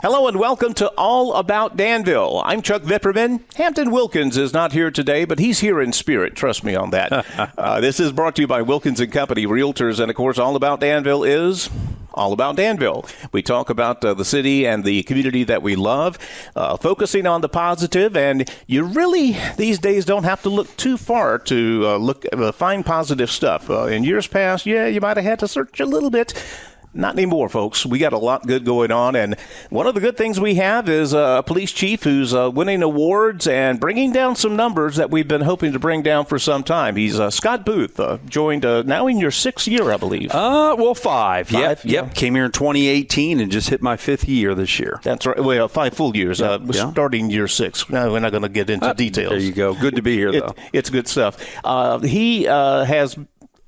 Hello and welcome to All About Danville. I'm Chuck Vipperman. Hampton Wilkins is not here today, but he's here in spirit. Trust me on that. This is brought to you by Wilkins & Company Realtors, and of course, All About Danville is All About Danville. We talk about the city and the community that we love, focusing on the positive, and you really, these days, don't have to look too far to find positive stuff. In years past, you might have had to search a little bit. Not anymore, folks. We got a lot good going on, and one of the good things we have is a police chief who's winning awards and bringing down some numbers that we've been hoping to bring down for some time. He's Scott Booth, joined now in your 6th year, I believe. Well, 5. Yep. Came here in 2018 and just hit my 5th year this year. That's right. Well, 5 full years. Starting year 6. No, we're not going to get into details. There you go. Good to be here, though. It's good stuff. He has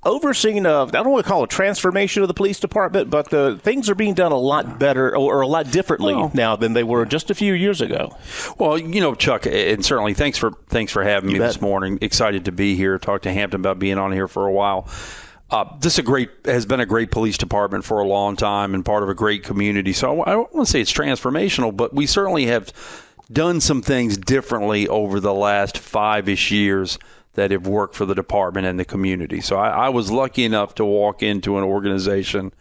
overseeing, I don't want to call it transformation of the police department, but things are being done a lot better or a lot differently now than they were just a few years ago. Well, Chuck, and certainly thanks for having me this morning. Excited to be here, talk to Hampton about being on here for a while. This has been a great police department for a long time and part of a great community. So I don't want to say it's transformational, but we certainly have done some things differently over the last 5-ish years that have worked for the department and the community. So I was lucky enough to walk into an organization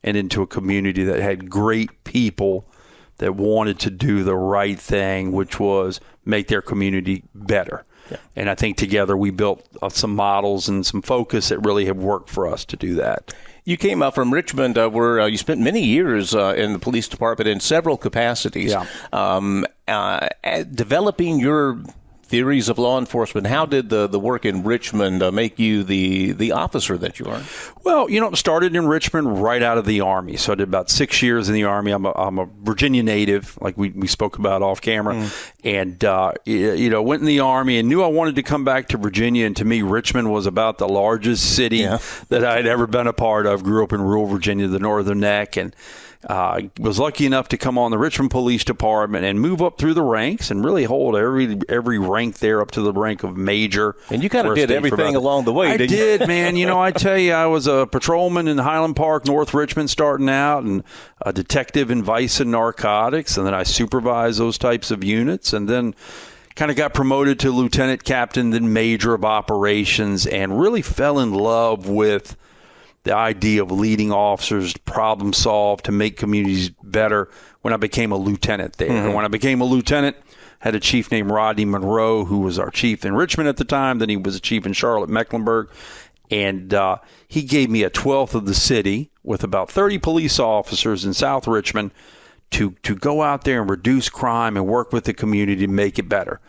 and into a community that had great people that wanted to do the right thing, which was make their community better. Yeah. And I think together we built some models and some focus that really have worked for us to do that. You came up from Richmond, where you spent many years in the police department in several capacities. Developing your theories of law enforcement. How did the work in Richmond make you the officer that you are? Well, started in Richmond right out of the Army. So I did about 6 years in the Army. I'm a Virginia native, like we spoke about off camera, and went in the Army and knew I wanted to come back to Virginia. And to me, Richmond was about the largest city that I had ever been a part of. Grew up in rural Virginia, the Northern Neck, and was lucky enough to come on the Richmond Police Department and move up through the ranks and really hold every rank there up to the rank of major. And you kind of did everything along the way, didn't you? I did, man. I tell you, I was a patrolman in Highland Park, North Richmond starting out, and a detective in vice and narcotics, and then I supervised those types of units, and then kind of got promoted to lieutenant captain, then major of operations, and really fell in love with the idea of leading officers, problem solve, to make communities better when I became a lieutenant there. And when I became a lieutenant, had a chief named Rodney Monroe, who was our chief in Richmond at the time. Then he was a chief in Charlotte, Mecklenburg. And he gave me a 12th of the city with about 30 police officers in South Richmond to go out there and reduce crime and work with the community to make it better.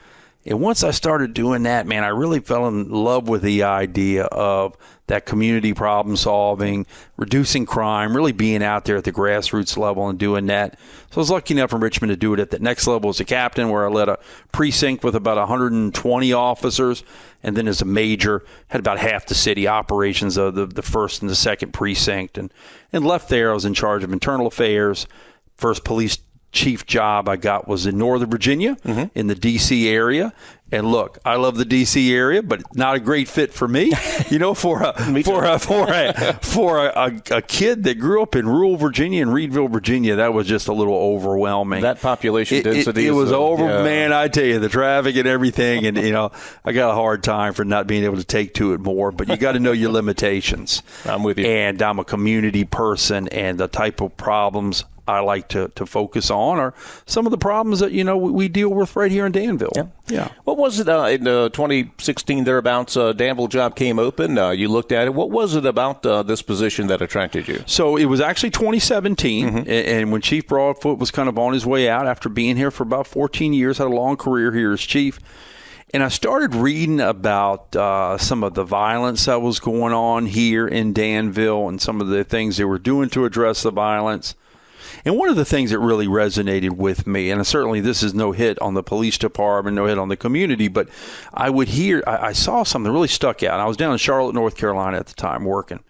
And once I started doing that, man, I really fell in love with the idea of that community problem solving, reducing crime, really being out there at the grassroots level and doing that. So I was lucky enough in Richmond to do it at the next level as a captain, where I led a precinct with about 120 officers. And then as a major, had about half the city operations of the first and the second precinct. And left there, I was in charge of internal affairs. First police chief job I got was in Northern Virginia, in the D.C. area. And look, I love the D.C. area, but not a great fit for me. For a kid that grew up in rural Virginia and Reedville, Virginia, that was just a little overwhelming. That population density. It was man. I tell you, the traffic and everything, and I got a hard time for not being able to take to it more. But you got to know your limitations. I'm with you. And I'm a community person, and the type of problems I like to focus on are some of the problems that we deal with right here in Danville. Yeah. What was it in 2016 thereabouts? Danville job came open. You looked at it. What was it about this position that attracted you? So it was actually 2017, and when Chief Broadfoot was kind of on his way out after being here for about 14 years, had a long career here as chief. And I started reading about some of the violence that was going on here in Danville and some of the things they were doing to address the violence. And one of the things that really resonated with me, and certainly this is no hit on the police department, no hit on the community, but I saw something that really stuck out. I was down in Charlotte, North Carolina at the time working,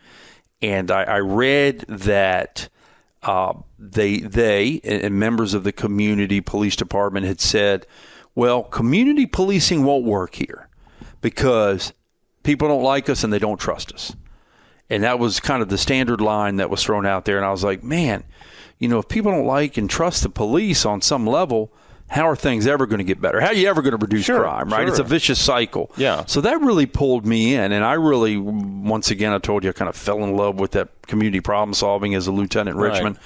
and I read that they and members of the community police department had said, well, community policing won't work here because people don't like us and they don't trust us. And that was kind of the standard line that was thrown out there. And I was like, man, if people don't like and trust the police on some level, how are things ever going to get better? How are you ever going to reduce crime, right? Sure. It's a vicious cycle. Yeah. So that really pulled me in. And I really, once again, I told you, I kind of fell in love with that community problem solving as a lieutenant in Richmond.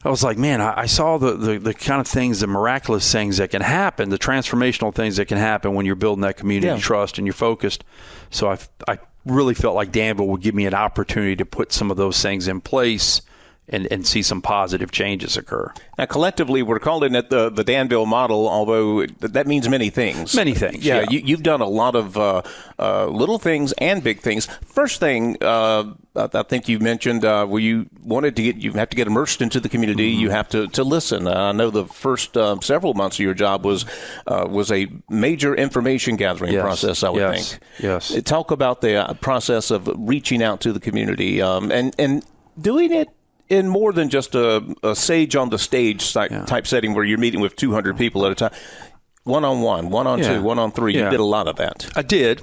I was like, man, I saw the kind of things, the miraculous things that can happen, the transformational things that can happen when you're building that community trust and you're focused. So I really felt like Danville would give me an opportunity to put some of those things in place and see some positive changes occur. Now, collectively, we're calling it the Danville Model, although that means many things. Many things, yeah. You've done a lot of little things and big things. First thing, I think you mentioned where you wanted to you have to get immersed into the community. You have to listen. I know the first several months of your job was a major information gathering process, I would think. Yes. Talk about the process of reaching out to the community and doing it in more than just a sage on the stage type setting where you're meeting with 200 people at a time. One-on-one, one-on-two, one-on-three. You did a lot of that. I did.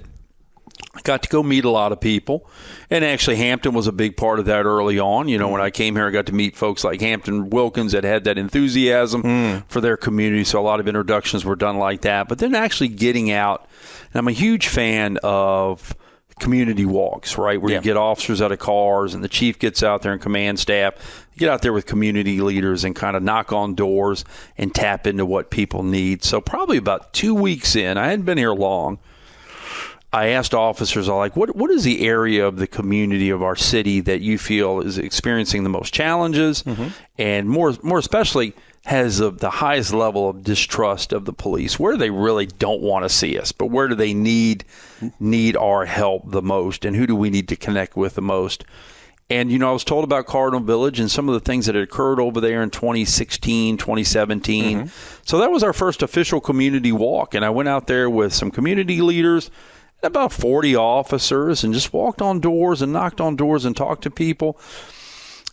I got to go meet a lot of people. And actually, Hampton was a big part of that early on. When I came here, I got to meet folks like Hampton Wilkins that had that enthusiasm for their community. So a lot of introductions were done like that. But then actually getting out, and I'm a huge fan of community walks, right, where you get officers out of cars and the chief gets out there and command staff, get out there with community leaders and kind of knock on doors and tap into what people need. So probably about 2 weeks in, I hadn't been here long, I asked officers, what is the area of the community of our city that you feel is experiencing the most challenges and more especially has the highest level of distrust of the police? Where they really don't want to see us, but where do they need our help the most, and who do we need to connect with the most? And, I was told about Cardinal Village and some of the things that had occurred over there in 2016, 2017. So that was our first official community walk, and I went out there with some community leaders, about 40 officers, and just walked on doors and knocked on doors and talked to people.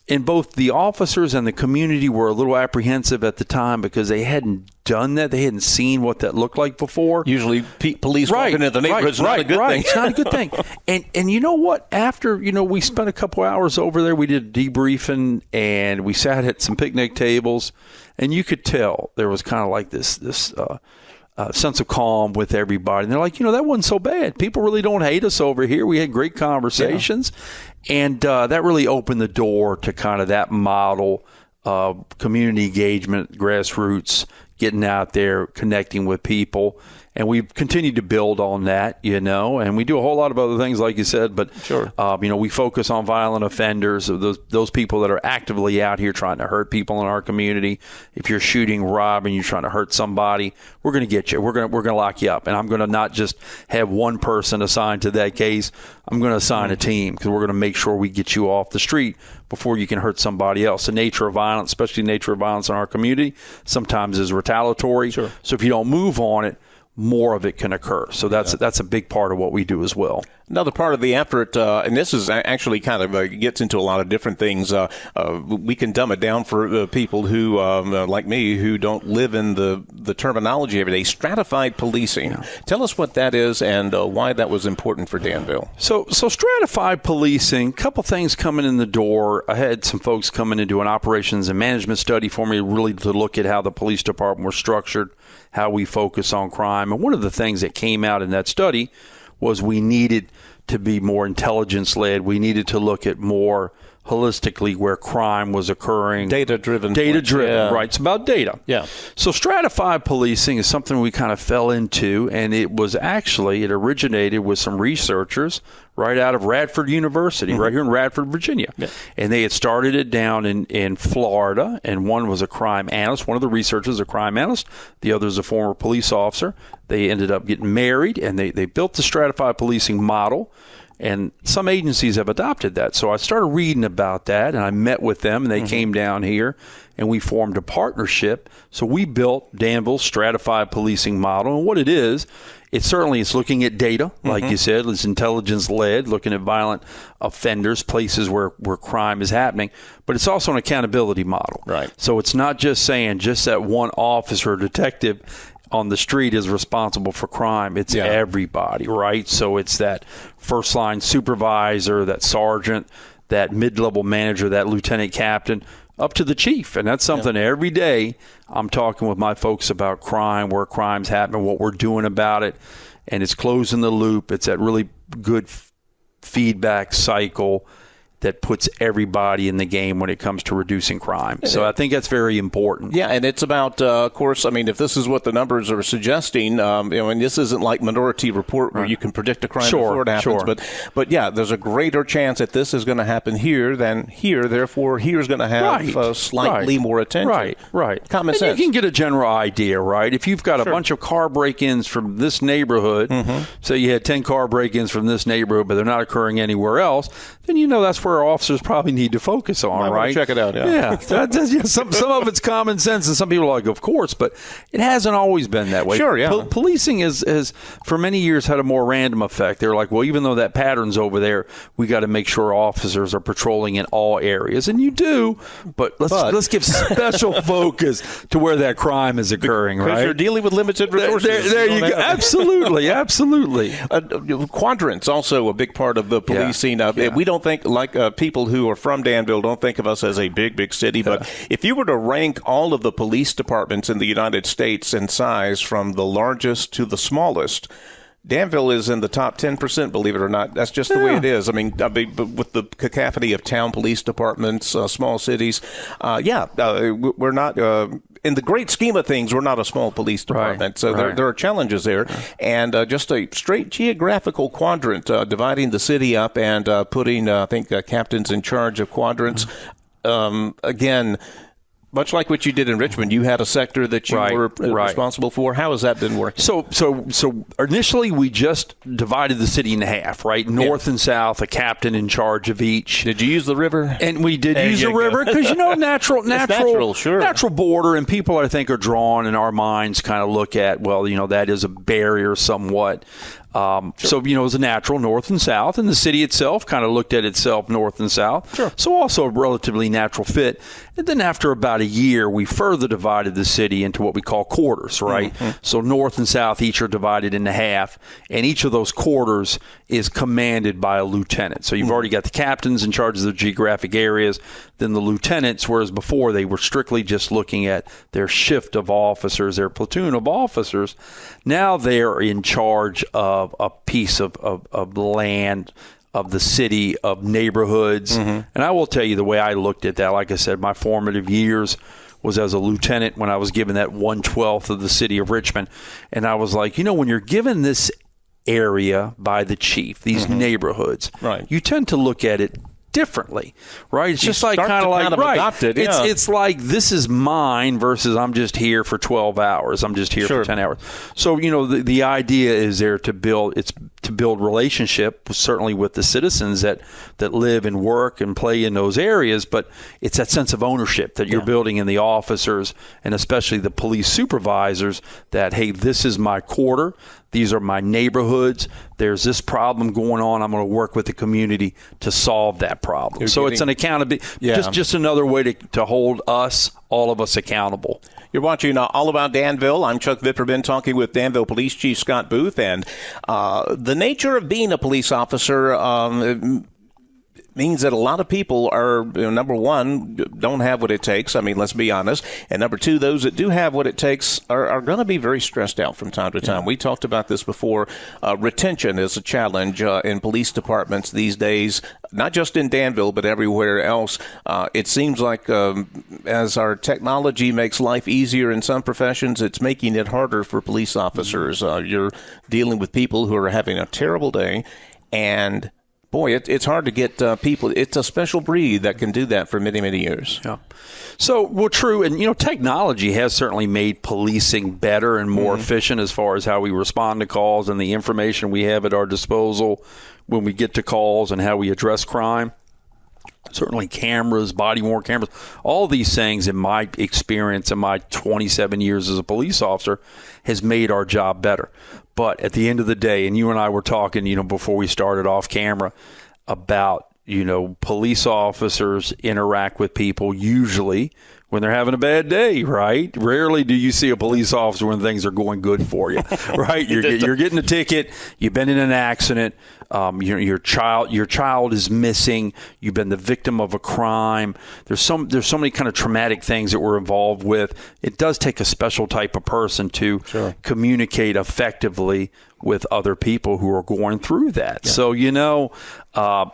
And both the officers and the community were a little apprehensive at the time because they hadn't done that. They hadn't seen what that looked like before. Usually police walking into the neighborhood is not a good thing. It's not a good thing. And you know what? After, we spent a couple hours over there, we did debriefing, and we sat at some picnic tables, and you could tell there was kind of like this sense of calm with everybody. And they're like, that wasn't so bad. People really don't hate us over here. We had great conversations. And that really opened the door to kind of that model of community engagement, grassroots, getting out there, connecting with people. And we've continued to build on that, and we do a whole lot of other things, like you said. But, we focus on violent offenders, those people that are actively out here trying to hurt people in our community. If you're shooting, robbing, you're trying to hurt somebody, we're going to get you. We're going to lock you up. And I'm going to not just have one person assigned to that case. I'm going to assign a team because we're going to make sure we get you off the street before you can hurt somebody else. The nature of violence, especially the nature of violence in our community, sometimes is retaliatory. So if you don't move on it, more of it can occur. So that's a big part of what we do as well. Another part of the effort, and this is actually kind of gets into a lot of different things. We can dumb it down for people who, like me, who don't live in the terminology every day. Stratified policing. Tell us what that is and why that was important for Danville. So stratified policing, a couple things coming in the door. I had some folks coming into an operations and management study for me, really to look at how the police department was structured, how we focus on crime. And one of the things that came out in that study was we needed to be more intelligence-led. We needed to look at more holistically where crime was occurring. Data-driven. Right. It's about data. Yeah. So stratified policing is something we kind of fell into, and it originated with some researchers right out of Radford University, right here in Radford, Virginia. Yeah. And they had started it down in Florida, and one was a crime analyst. One of the researchers is a crime analyst. The other is a former police officer. They ended up getting married, and they built the stratified policing model. And some agencies have adopted that. So I started reading about that, and I met with them, and they came down here, and we formed a partnership. So we built Danville's stratified policing model. And what it is, it's looking at data, like you said. It's intelligence-led, looking at violent offenders, places where crime is happening. But it's also an accountability model. Right. So it's not just saying just that one officer or detective on the street is responsible for crime. It's everybody, right? So it's that first line supervisor, that sergeant, that mid-level manager, that lieutenant captain, up to the chief. And that's something every day I'm talking with my folks about crime, where crimes happen, what we're doing about it. And it's closing the loop. It's that really good feedback cycle that puts everybody in the game when it comes to reducing crime. So I think that's very important. Yeah, and it's about, of course, I mean, if this is what the numbers are suggesting, and this isn't like Minority Report where you can predict a crime before it happens, but yeah, there's a greater chance that this is going to happen here than here, therefore here's going to have slightly more attention. Right. Common sense. You can get a general idea, right? If you've got a bunch of car break-ins from this neighborhood, say you had 10 car break-ins from this neighborhood, but they're not occurring anywhere else, then you know that's where officers probably need to focus on, right? Check it out, some of it's common sense, and some people are like, of course, but it hasn't always been that way. Sure, yeah. Policing has, for many years, had a more random effect. They're like, well, even though that pattern's over there, we got to make sure officers are patrolling in all areas, and you do, but let's give special focus to where that crime is occurring, right? Because you're dealing with limited resources. There you go. Absolutely. Quadrants also a big part of the policing. We don't think, like people who are from Danville don't think of us as a big city, but if you were to rank all of the police departments in the United States in size from the largest to the smallest, Danville is in the top 10%, believe it or not. That's just the way it is. I mean, with the cacophony of town police departments, small cities, we're not, in the great scheme of things, we're not a small police department. So there are challenges there. And just a straight geographical quadrant, dividing the city up and putting, I think, captains in charge of quadrants. Again, much like what you did in Richmond, you had a sector that you were responsible for. How has that been working? So initially we just divided the city in half, right? North and south, a captain in charge of each. Did you use the river? And we did use the river because, natural border, and people, I think, are drawn in our minds kind of look at, well, that is a barrier somewhat. So, it was a natural north and south, and the city itself kind of looked at itself north and south. Sure. So also a relatively natural fit. And then after about a year, we further divided the city into what we call quarters, right? So north and south each are divided into half, and each of those quarters is commanded by a lieutenant. So you've already got the captains in charge of the geographic areas, then the lieutenants, whereas before they were strictly just looking at their shift of officers, their platoon of officers. Now they're in charge of a piece of land, of the city, of neighborhoods. And I will tell you the way I looked at that, like I said, my formative years was as a lieutenant when I was given that 1/12 of the city of Richmond. And I was like, when you're given this area by the chief, these neighborhoods, you tend to look at it differently, right? It's just like kind of like adopt it, It's like this is mine versus I'm just here for 12 hours. I'm just here for 10 hours. So the idea is there to build relationship, certainly with the citizens that live and work and play in those areas, but it's that sense of ownership that you're building in the officers and especially the police supervisors that, hey, this is my quarter. These are my neighborhoods. There's this problem going on. I'm going to work with the community to solve that problem. So it's an accountability, just another way to hold all of us accountable. You're watching All About Danville. I'm Chuck Vipperman talking with Danville Police Chief Scott Booth. And the nature of being a police officer means that a lot of people are, number one, don't have what it takes. I mean, let's be honest. And number two, those that do have what it takes are going to be very stressed out from time to time. We talked about this before. Retention is a challenge in police departments these days, not just in Danville, but everywhere else. It seems like as our technology makes life easier in some professions, it's making it harder for police officers. You're dealing with people who are having a terrible day, and boy, it's hard to get people. It's a special breed that can do that for many, many years. Yeah. So, well, true. And, technology has certainly made policing better and more efficient as far as how we respond to calls and the information we have at our disposal when we get to calls and how we address crime. Certainly cameras, body-worn cameras, all these things in my experience in my 27 years as a police officer has made our job better. But at the end of the day, and you and I were talking, before we started off camera about, police officers interact with people usually when they're having a bad day, right? Rarely do you see a police officer when things are going good for you, right? You're getting a ticket. You've been in an accident. Your child is missing. You've been the victim of a crime. There's so many kind of traumatic things that we're involved with. It does take a special type of person to communicate effectively with other people who are going through that. Yeah. So,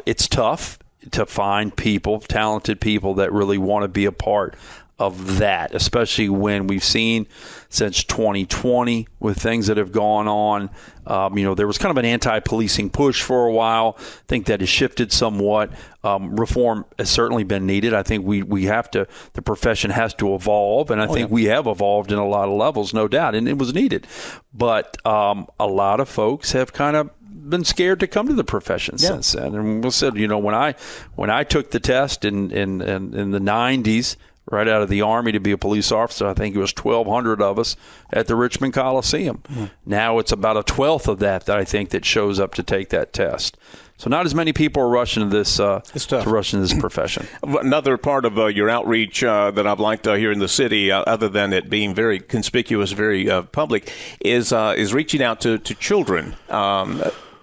it's tough to find people, talented people that really want to be a part of that, especially when we've seen since 2020 with things that have gone on. There was kind of an anti-policing push for a while. I think that has shifted somewhat. Reform has certainly been needed. I think the profession has to evolve, and I think we have evolved in a lot of levels, no doubt, and it was needed. But a lot of folks have kind of been scared to come to the profession since then. And we said, when I took the test in the 90s, right out of the Army to be a police officer, I think it was 1,200 of us at the Richmond Coliseum. Now it's about a 1/12 of that I think that shows up to take that test. So not as many people are rushing to this profession. Another part of your outreach that I've liked here in the city, other than it being very conspicuous, very public, is reaching out to children.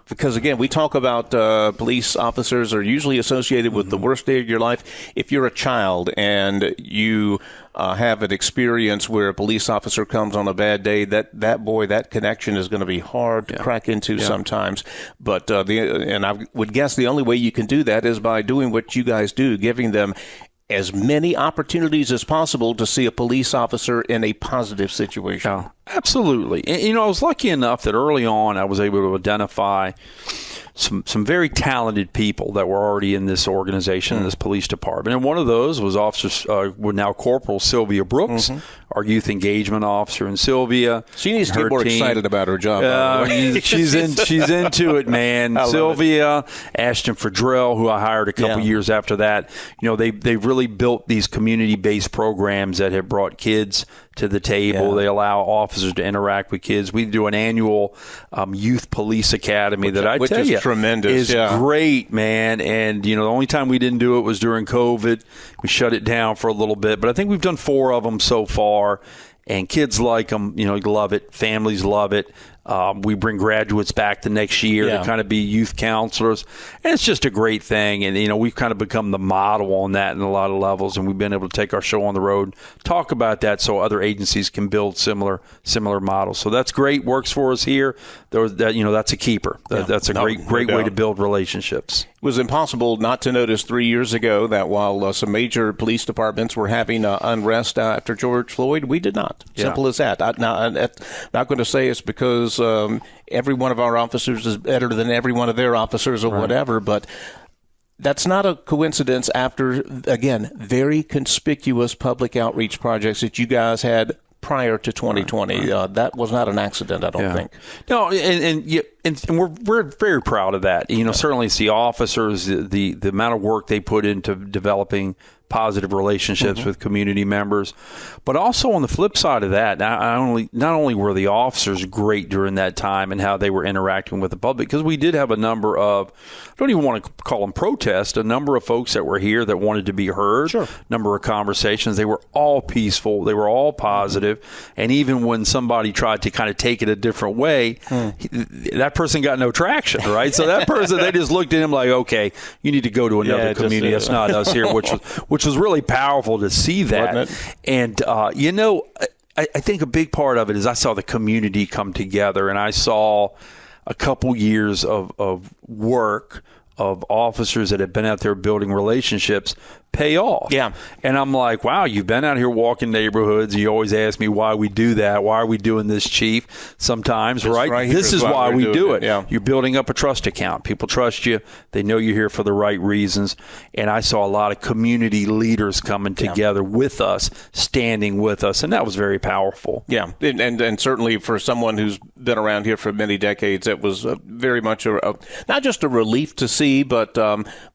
Because, again, we talk about police officers are usually associated with the worst day of your life. If you're a child and you have an experience where a police officer comes on a bad day, that connection is going to be hard to crack into sometimes. But and I would guess the only way you can do that is by doing what you guys do, giving them as many opportunities as possible to see a police officer in a positive situation. Oh, absolutely. And, I was lucky enough that early on I was able to identify some very talented people that were already in this organization, in this police department. And one of those was now Corporal Sylvia Brooks, our youth engagement officer. And Sylvia, she needs to get more excited about her job. She's into it, man. Sylvia, Ashton Fredrell, who I hired a couple years after that. They've really built these community-based programs that have brought kids to the table. Yeah. They allow officers to interact with kids. We do an annual youth police academy which is tremendous. Is great, man. And the only time we didn't do it was during COVID. We shut it down for a little bit, but I think we've done 4 of them so far. And kids like them, love it. Families love it. We bring graduates back the next year to kind of be youth counselors. And it's just a great thing. And, we've kind of become the model on that in a lot of levels. And we've been able to take our show on the road, talk about that so other agencies can build similar models. So that's great. Works for us here. That's a keeper. That's a great way to build relationships. It was impossible not to notice 3 years ago that while some major police departments were having unrest after George Floyd, we did not. Simple as that. I'm not going to say it's because every one of our officers is better than every one of their officers or whatever, but that's not a coincidence after, again, very conspicuous public outreach projects that you guys had prior to 2020. That was not an accident, I don't think. No, and we're very proud of that. Certainly it's the officers, the amount of work they put into developing positive relationships with community members. But also on the flip side of that, not only were the officers great during that time and how they were interacting with the public, because we did have a number of, I don't even want to call them protests, a number of folks that were here that wanted to be heard, number of conversations. They were all peaceful. They were all positive. And even when somebody tried to kind of take it a different way, that person got no traction, right? So that person, they just looked at him like, okay, you need to go to another community. That's not us here, which was really powerful to see that. And, I think a big part of it is I saw the community come together, and I saw a couple years of work of officers that have been out there building relationships pay off. Yeah. And I'm like, wow, you've been out here walking neighborhoods. You always ask me why we do that. Why are we doing this, Chief? Sometimes, right? This is why we do it. Yeah. You're building up a trust account. People trust you. They know you're here for the right reasons. And I saw a lot of community leaders coming together with us, standing with us, and that was very powerful. Yeah, and certainly for someone who's been around here for many decades, it was very much not just a relief to see, but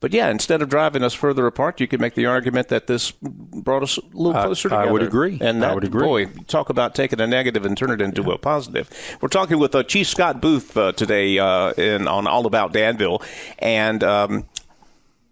yeah, instead of driving us further apart, you could make the argument that this brought us a little closer together. I would agree. And I would agree. Boy, talk about taking a negative and turn it into a positive. We're talking with Chief Scott Booth today on All About Danville. And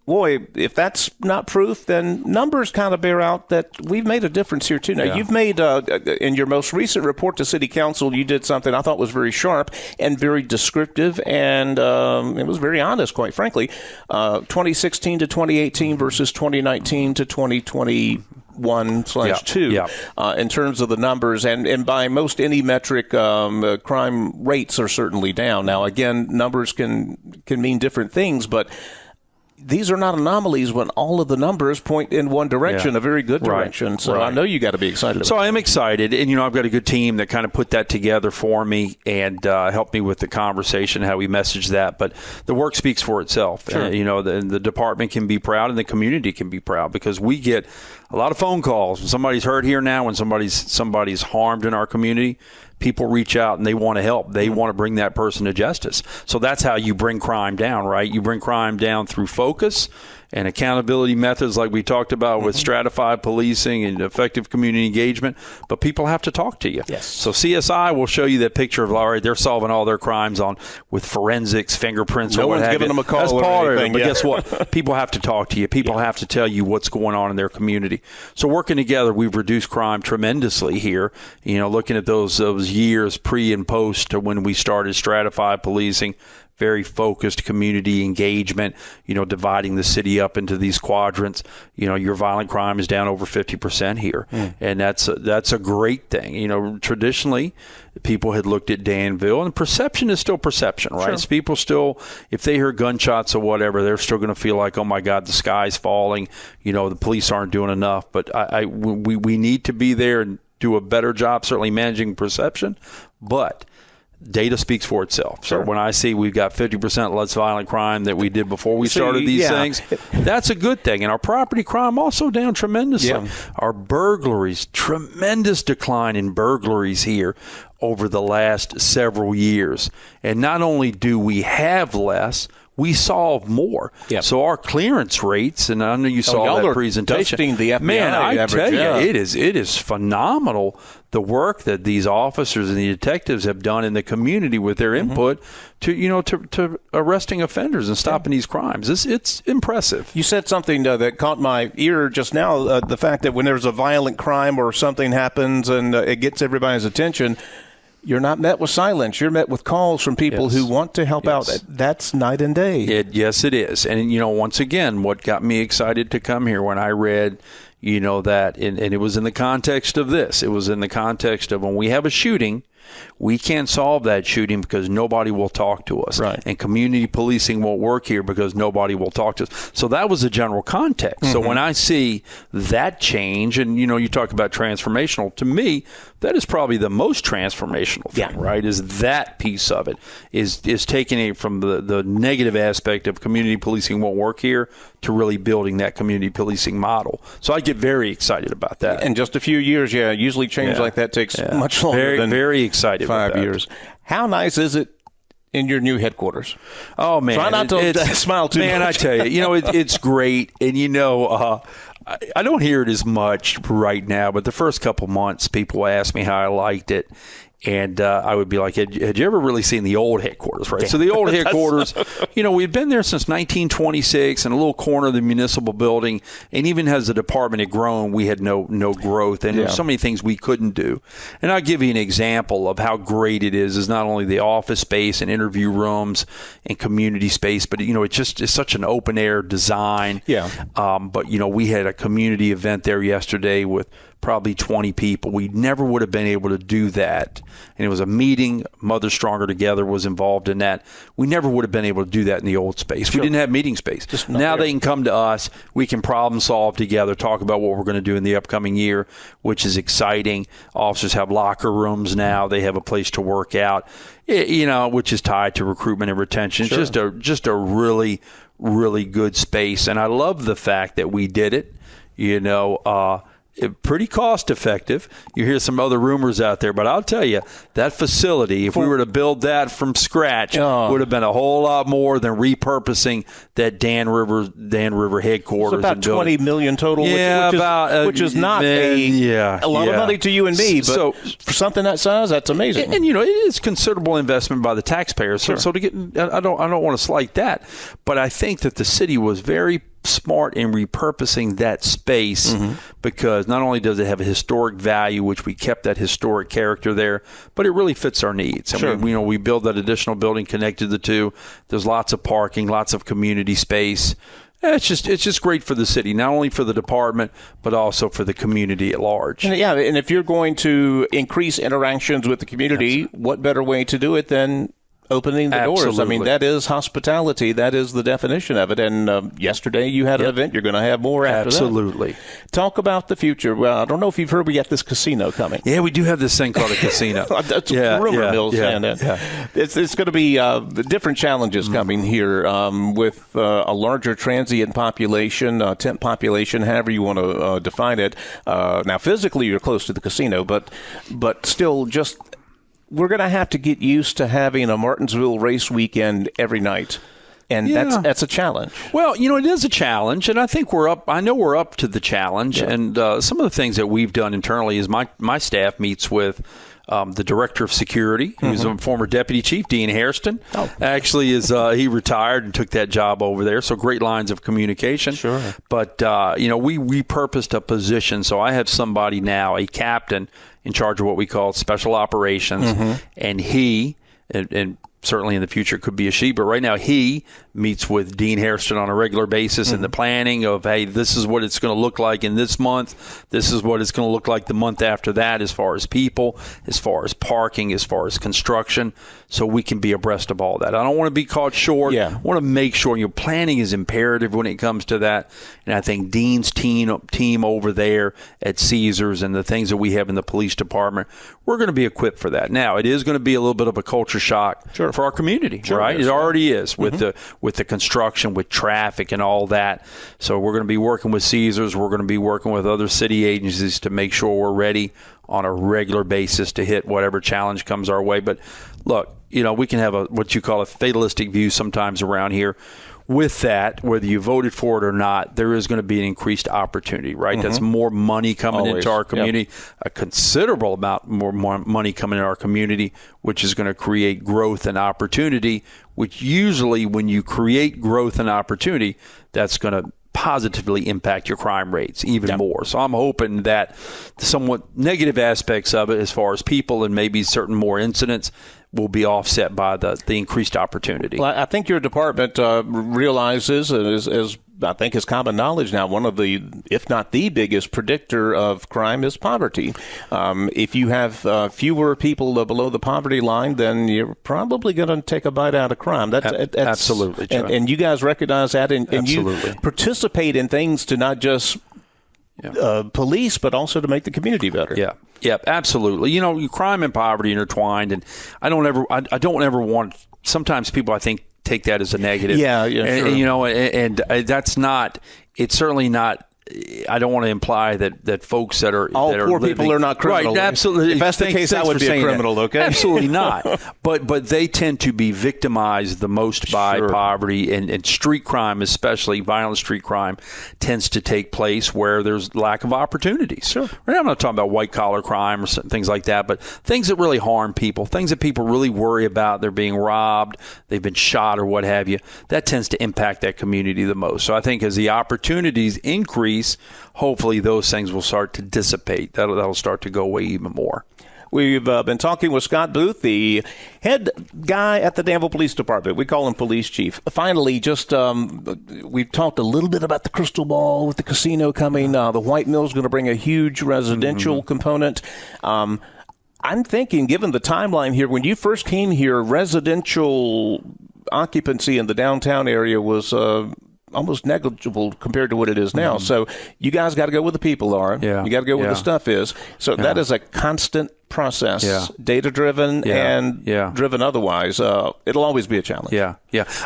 boy, if that's not proof, then numbers kind of bear out that we've made a difference here, too. Now, you've made, in your most recent report to City Council, you did something I thought was very sharp and very descriptive, and it was very honest, quite frankly. 2016 to 2018 versus 2019 to 2020. 1/2 in terms of the numbers, and by most any metric, crime rates are certainly down. Now, again, numbers can mean different things, but these are not anomalies when all of the numbers point in one direction, a very good direction. Right. So I know you got to be excited about So I am excited, and I've got a good team that kind of put that together for me and helped me with the conversation, how we message that. But the work speaks for itself. Sure. The department can be proud and the community can be proud because we get a lot of phone calls when somebody's hurt here now, when somebody's harmed in our community. People reach out and they want to help. They want to bring that person to justice. So that's how you bring crime down, right? You bring crime down through focus and accountability methods like we talked about with stratified policing and effective community engagement. But people have to talk to you. Yes. So CSI will show you that picture of, all right, they're solving all their crimes with forensics, fingerprints, no or what one's have giving you. them a call. That's or part anything, of it. But guess what? People have to talk to you. People have to tell you what's going on in their community. So working together, we've reduced crime tremendously here. Looking at those years pre and post to when we started stratified policing, very focused community engagement, dividing the city up into these quadrants. Your violent crime is down over 50% here. And that's a great thing. Traditionally, people had looked at Danville, and perception is still perception, right? Sure. So people still, if they hear gunshots or whatever, they're still going to feel like, oh my God, the sky's falling. The police aren't doing enough. But we need to be there and do a better job, certainly managing perception. But data speaks for itself. Sure. So when I see we've got 50% less violent crime than we did before we started these things, that's a good thing. And our property crime also down tremendously. Yeah. Our burglaries, tremendous decline in burglaries here over the last several years. And not only do we have less, we solve more. Yep. So our clearance rates, and I know you saw that presentation. Dusting the FBI Man, I average, tell you, it is phenomenal the work that these officers and the detectives have done in the community with their input to arresting offenders and stopping these crimes. It's impressive. You said something that caught my ear just now, the fact that when there's a violent crime or something happens and it gets everybody's attention, you're not met with silence. You're met with calls from people who want to help out. That's night and day. Yes, it is. And, once again, what got me excited to come here when I read, that, and it was in the context of this. It was in the context of when we have a shooting, we can't solve that shooting because nobody will talk to us. Right. And community policing won't work here because nobody will talk to us. So that was the general context. Mm-hmm. So when I see that change, and, you talk about transformational, to me, that is probably the most transformational thing, right? Is that piece of it, is taking it from the negative aspect of community policing won't work here to really building that community policing model. So I get very excited about that. In just a few years, usually change like that takes much longer than very excited 5 years. How nice is it in your new headquarters? Oh, man. Try not to smile too much. Man, I tell you, it's great. And, I don't hear it as much right now, but the first couple months, people ask me how I liked it. And I would be like, had you ever really seen the old headquarters, right? So the old headquarters, we'd been there since 1926 in a little corner of the municipal building. And even as the department had grown, we had no growth. And there were so many things we couldn't do. And I'll give you an example of how great it is not only the office space and interview rooms and community space, but, it's such an open air design. Yeah. But, we had a community event there yesterday with probably 20 people. We never would have been able to do that. And it was a meeting. Mothers Stronger Together was involved in that. We never would have been able to do that in the old space. Sure. We didn't have meeting space. Now they can come to us. We can problem solve together, talk about what we're going to do in the upcoming year, which is exciting. Officers have locker rooms now. They have a place to work out, which is tied to recruitment and retention. Sure. It's just a really, really good space. And I love the fact that we did it, pretty cost effective. You hear some other rumors out there, but I'll tell you, that facility, if we were to build that from scratch, would have been a whole lot more than repurposing that Dan River headquarters. It's about $20 million total, which is not a lot of money to you and me, but for something that size, that's amazing. And it is considerable investment by the taxpayers. Sure. So to get, I don't want to slight that, but I think that the city was very smart in repurposing that space because not only does it have a historic value, which we kept that historic character there, but it really fits our needs. And we build that additional building connected to the two. There's lots of parking, lots of community space. It's just great for the city, not only for the department, but also for the community at large. And if you're going to increase interactions with the community, what better way to do it than opening the doors? I mean, that is hospitality. That is the definition of it. And yesterday you had an event. You're going to have more after that. Talk about the future. Well, I don't know if you've heard we got this casino coming. Yeah, we do have this thing called a casino. That's rumor mills. It's going to be different challenges coming here with a larger transient population, temp population, however you want to define it. Now, physically, you're close to the casino, but still just... We're going to have to get used to having a Martinsville race weekend every night. And that's a challenge. Well, it is a challenge, and I think we're up to the challenge. Yeah. And some of the things that we've done internally is my staff meets with the director of security, who's a former deputy chief, Dean Hairston. Actually, he retired and took that job over there. So great lines of communication. Sure. But we repurposed a position. So I have somebody now, a captain, in charge of what we call special operations, and he and certainly in the future it could be a she, but right now he meets with Dean Hairston on a regular basis in the planning of, hey, this is what it's going to look like in this month. This is what it's going to look like the month after that as far as people, as far as parking, as far as construction, so we can be abreast of all that. I don't want to be caught short. I want to make sure planning is imperative when it comes to that. And I think Dean's team over there at Caesars and the things that we have in the police department, we're going to be equipped for that. Now, it is going to be a little bit of a culture shock for our community, right? It already is with the construction, with traffic and all that. So we're going to be working with Caesars. We're going to be working with other city agencies to make sure we're ready on a regular basis to hit whatever challenge comes our way. But look, we can have what you call a fatalistic view sometimes around here. With that, whether you voted for it or not, there is going to be an increased opportunity, right? That's more money coming into our community, a considerable amount more money coming into our community, which is going to create growth and opportunity, which usually when you create growth and opportunity, that's going to positively impact your crime rates even more. So I'm hoping that the somewhat negative aspects of it as far as people and maybe certain more incidents will be offset by the increased opportunity. Well, I think your department realizes, as I think is common knowledge now, one of the, if not the biggest predictor of crime is poverty. If you have fewer people below the poverty line, then you're probably going to take a bite out of crime. That's absolutely true. And you guys recognize that, and you participate in things to not just police, but also to make the community better. Yeah, absolutely. Crime and poverty intertwined, and I don't ever want. Sometimes people, I think, take that as a negative. And that's not. It's certainly not. I don't want to imply that folks that are all poor people are not criminals. Right, absolutely. If that's the case, I would be a criminal. Okay, absolutely not. But they tend to be victimized the most by poverty and street crime, especially violent street crime, tends to take place where there's lack of opportunities. Sure. Right. I'm not talking about white collar crime or things like that, but things that really harm people, things that people really worry about. They're being robbed, they've been shot, or what have you. That tends to impact that community the most. So I think as the opportunities increase, hopefully those things will start to dissipate. That'll start to go away even more. We've been talking with Scott Booth, the head guy at the Danville Police Department. We call him Police Chief. Finally, we've talked a little bit about the crystal ball with the casino coming. The White Mill is going to bring a huge residential component. I'm thinking, given the timeline here, when you first came here, residential occupancy in the downtown area was almost negligible compared to what it is now. So you guys got to go where the people are. You got to go where the stuff is. So that is a constant process, data-driven and driven otherwise. It'll always be a challenge.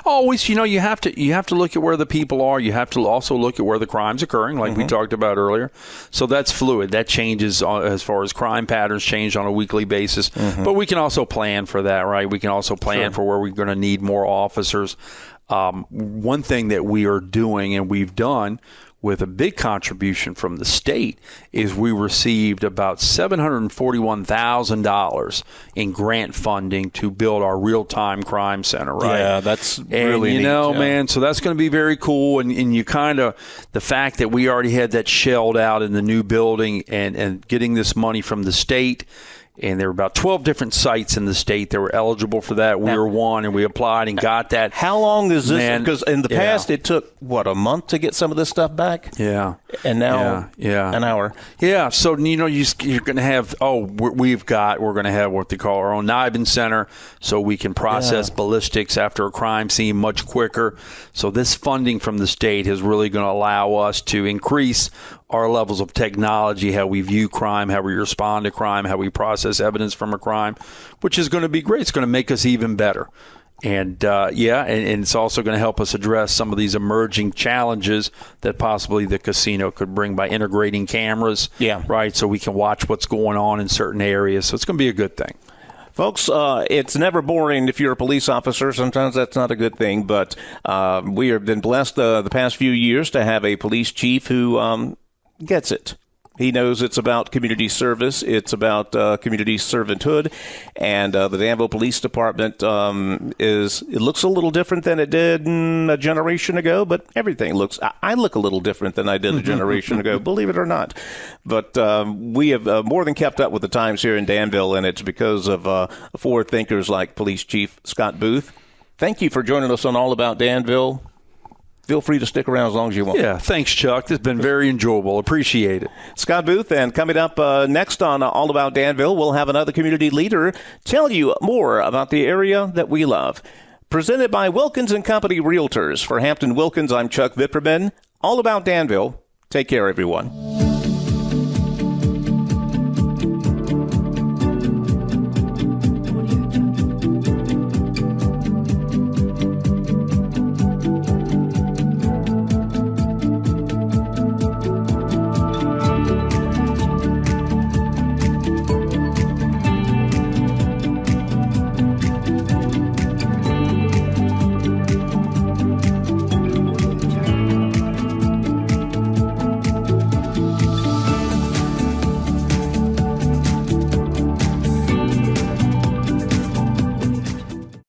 Always, you have to look at where the people are. You have to also look at where the crime's occurring, like we talked about earlier. So that's fluid. That changes as far as crime patterns change on a weekly basis. But we can also plan for that, right? We can also plan for where we're going to need more officers. One thing that we are doing and we've done, with a big contribution from the state, is we received about $741,000 in grant funding to build our real-time crime center, right? Yeah, that's really neat, yeah. man, so that's going to be very cool. And you kind of, the fact that we already had that shelled out in the new building and getting this money from the state, and there were about 12 different sites in the state that were eligible for that. We were one, and we applied and got that. How long is this? Because in the past, it took, a month to get some of this stuff back? Yeah. And now an hour. Yeah. So, you're going to have, we're going to have what they call our own Nibin Center, so we can process ballistics after a crime scene much quicker. So this funding from the state is really going to allow us to increase our levels of technology, how we view crime, how we respond to crime, how we process evidence from a crime, which is going to be great. It's going to make us even better. And, and it's also going to help us address some of these emerging challenges that possibly the casino could bring by integrating cameras, right, so we can watch what's going on in certain areas. So it's going to be a good thing. Folks, it's never boring if you're a police officer. Sometimes that's not a good thing, but we have been blessed the past few years to have a police chief who gets it. He knows it's about community service. It's about community servanthood. And the Danville Police Department it looks a little different than it did a generation ago, but everything looks, I look a little different than I did a generation ago, believe it or not. But we have more than kept up with the times here in Danville, and it's because of forward thinkers like Police Chief Scott Booth. Thank you for joining us on All About Danville. Feel free to stick around as long as you want. Yeah, thanks, Chuck. It's been very enjoyable. Appreciate it. Scott Booth, and coming up next on All About Danville, we'll have another community leader tell you more about the area that we love. Presented by Wilkins & Company Realtors. For Hampton Wilkins, I'm Chuck Vipperman. All About Danville. Take care, everyone.